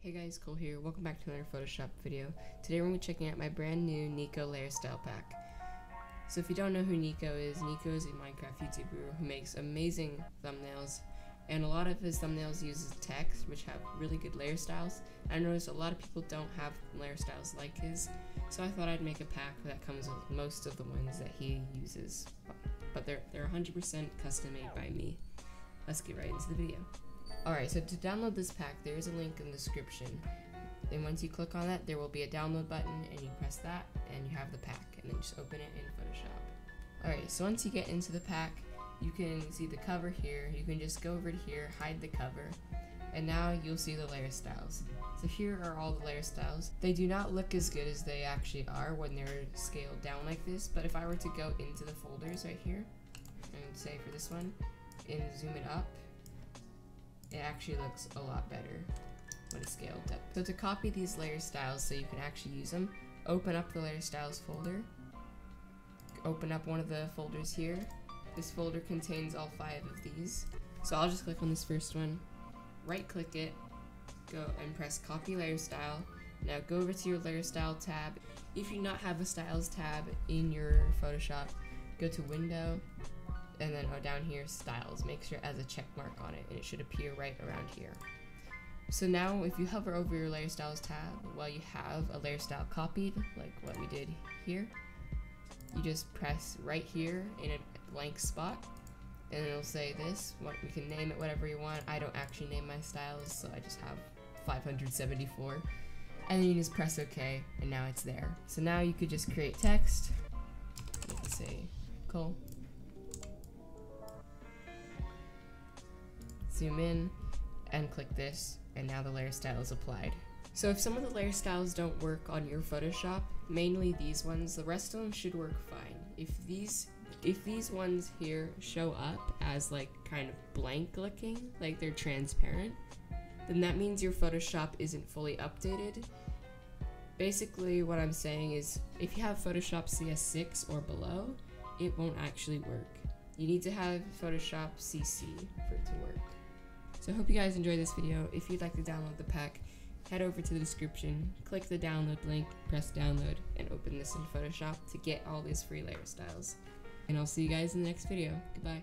Hey guys, Kole here. Welcome back to another Photoshop video. Today we're going to be checking out my brand new Nico layer style pack. So if you don't know who Nico is a Minecraft YouTuber who makes amazing thumbnails, and a lot of his thumbnails uses text, which have really good layer styles. I noticed a lot of people don't have layer styles like his, so I thought I'd make a pack that comes with most of the ones that he uses, but they're 100% custom made by me. Let's get right into the video. Alright, so to download this pack, there is a link in the description, and once you click on that, there will be a download button, and you press that, and you have the pack, and then just open it in Photoshop. Alright, so once you get into the pack, you can see the cover here. You can just go over to here, hide the cover, and now you'll see the layer styles. So here are all the layer styles. They do not look as good as they actually are when they're scaled down like this, but if I were to go into the folders right here, and say for this one, and zoom it up, it actually looks a lot better when it's scaled up. So to copy these layer styles so you can actually use them, open up the layer styles folder, open up one of the folders here. This folder contains all 5 of these. So I'll just click on this first one, right click it, go and press copy layer style. Now go over to your layer style tab. If you not have a styles tab in your Photoshop, go to window, and then down here, styles. Make sure it has a check mark on it, and it should appear right around here. So now if you hover over your layer styles tab while you have a layer style copied, like what we did here, you just press right here in a blank spot, and it'll say this. You can name it whatever you want. I don't actually name my styles, so I just have 574. And then you just press OK, and now it's there. So now you could just create text. Let's say Kole. Zoom in and click this, and now the layer style is applied. So if some of the layer styles don't work on your Photoshop, mainly these ones, the rest of them should work fine. If these ones here show up as like kind of blank looking, like they're transparent, then that means your Photoshop isn't fully updated. Basically what I'm saying is if you have Photoshop CS6 or below, it won't actually work. You need to have Photoshop CC for it to work. So I hope you guys enjoyed this video. If you'd like to download the pack, head over to the description, click the download link, press download, and open this in Photoshop to get all these free layer styles. And I'll see you guys in the next video. Goodbye.